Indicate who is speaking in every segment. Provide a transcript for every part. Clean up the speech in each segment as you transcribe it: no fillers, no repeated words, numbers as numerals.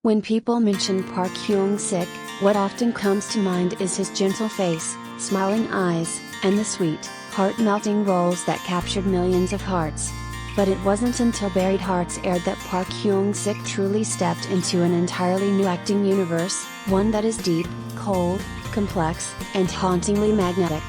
Speaker 1: When people mention Park Hyung Sik, what often comes to mind is his gentle face, smiling eyes, and the sweet, heart-melting roles that captured millions of hearts. But it wasn't until Buried Hearts aired that Park Hyung Sik truly stepped into an entirely new acting universe, one that is deep, cold, complex, and hauntingly magnetic.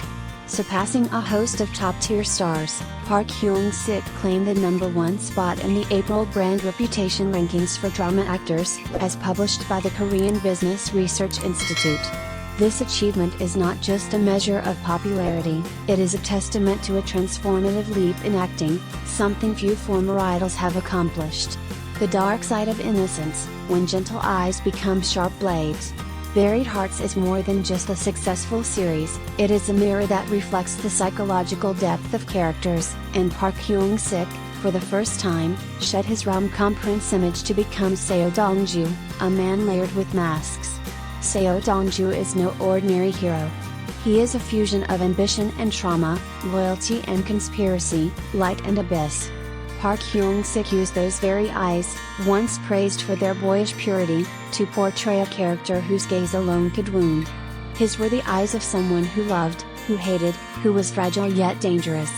Speaker 1: Surpassing a host of top-tier stars, Park Hyung Sik claimed the #1 spot in the April Brand Reputation Rankings for Drama Actors, as published by the Korean Business Research Institute. This achievement is not just a measure of popularity, it is a testament to a transformative leap in acting, something few former idols have accomplished. The dark side of innocence, when gentle eyes become sharp blades. Buried Hearts is more than just a successful series, it is a mirror that reflects the psychological depth of characters, and Park Hyung Sik, for the first time, shed his rom-com prince image to become Seo Dong Ju, a man layered with masks. Seo Dong Ju is no ordinary hero. He is a fusion of ambition and trauma, loyalty and conspiracy, light and abyss. Park Hyung Sik used those very eyes, once praised for their boyish purity, to portray a character whose gaze alone could wound. His were the eyes of someone who loved, who hated, who was fragile yet dangerous.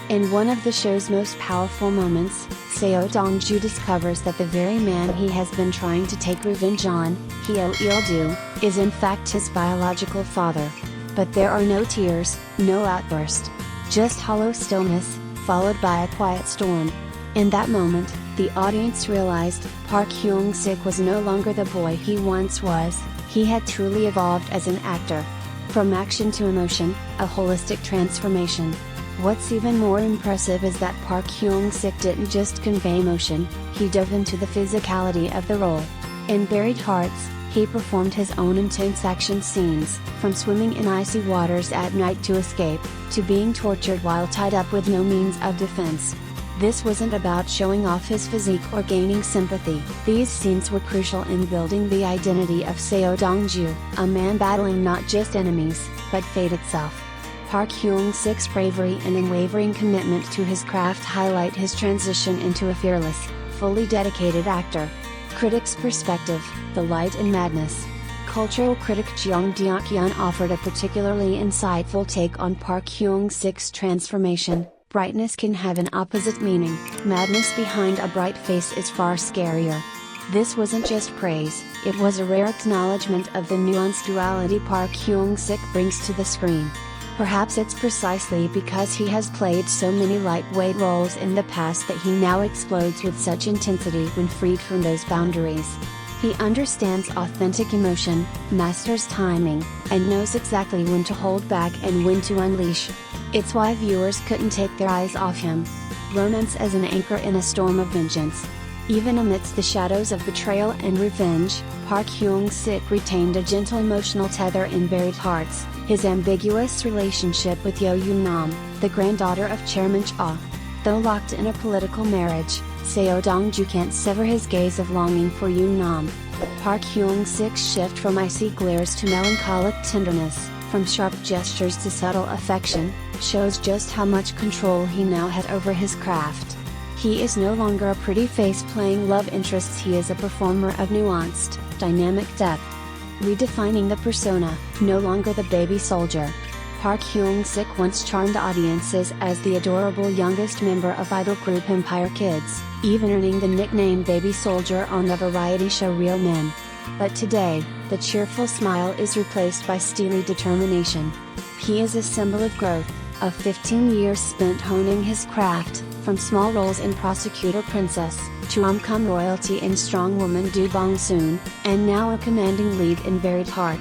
Speaker 1: In one of the show's most powerful moments, Seo Dong Ju discovers that the very man he has been trying to take revenge on, Heo Il-du, is in fact his biological father. But there are no tears, no outburst. Just hollow stillness, followed by a quiet storm. In that moment, the audience realized, Park Hyung Sik was no longer the boy he once was, he had truly evolved as an actor. From action to emotion, a holistic transformation. What's even more impressive is that Park Hyung Sik didn't just convey emotion, he dove into the physicality of the role. In Buried Hearts, he performed his own intense action scenes, from swimming in icy waters at night to escape, to being tortured while tied up with no means of defense. This wasn't about showing off his physique or gaining sympathy, these scenes were crucial in building the identity of Seo Dong Ju, a man battling not just enemies, but fate itself. Park Hyung Sik's bravery and unwavering commitment to his craft highlight his transition into a fearless, fully dedicated actor. Critics' perspective, the light and madness. Cultural critic Jeong Deok-yeon offered a particularly insightful take on Park Hyung Sik's transformation. Brightness can have an opposite meaning, madness behind a bright face is far scarier. This wasn't just praise, it was a rare acknowledgement of the nuanced duality Park Hyung Sik brings to the screen. Perhaps it's precisely because he has played so many lightweight roles in the past that he now explodes with such intensity when freed from those boundaries. He understands authentic emotion, masters timing, and knows exactly when to hold back and when to unleash. It's why viewers couldn't take their eyes off him. Romance as an anchor in a storm of vengeance. Even amidst the shadows of betrayal and revenge, Park Hyung Sik retained a gentle emotional tether in Buried Hearts, his ambiguous relationship with Yo Yoon-nam, the granddaughter of Chairman Cha. Though locked in a political marriage, Seo Dong Ju can't sever his gaze of longing for Yoon-nam. Park Hyung Sik's shift from icy glares to melancholic tenderness, from sharp gestures to subtle affection, shows just how much control he now had over his craft. He is no longer a pretty face playing love interests, he is a performer of nuanced, dynamic depth. Redefining the persona, no longer the baby soldier. Park Hyung Sik once charmed audiences as the adorable youngest member of idol group Empire Kids, even earning the nickname Baby Soldier on the variety show Real Men. But today, the cheerful smile is replaced by steely determination. He is a symbol of growth, of 15 years spent honing his craft, from small roles in Prosecutor Princess, to rom-com royalty in Strong Woman Do Bong Soon, and now a commanding lead in Buried Heart.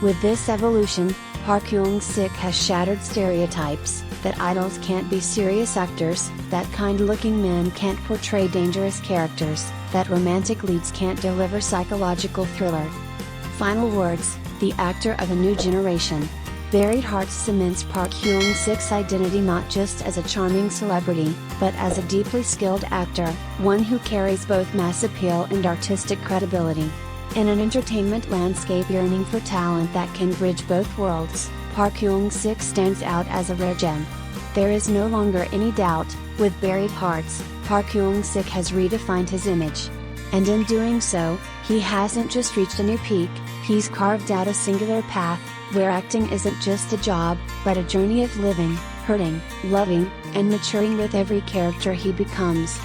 Speaker 1: With this evolution, Park Hyung Sik has shattered stereotypes, that idols can't be serious actors, that kind-looking men can't portray dangerous characters, that romantic leads can't deliver psychological thriller. Final words, the actor of a new generation. Buried Hearts cements Park Hyung Sik's identity not just as a charming celebrity, but as a deeply skilled actor, one who carries both mass appeal and artistic credibility. In an entertainment landscape yearning for talent that can bridge both worlds, Park Hyung Sik stands out as a rare gem. There is no longer any doubt, with Buried Hearts, Park Hyung Sik has redefined his image. And in doing so, he hasn't just reached a new peak, he's carved out a singular path, where acting isn't just a job, but a journey of living, hurting, loving, and maturing with every character he becomes.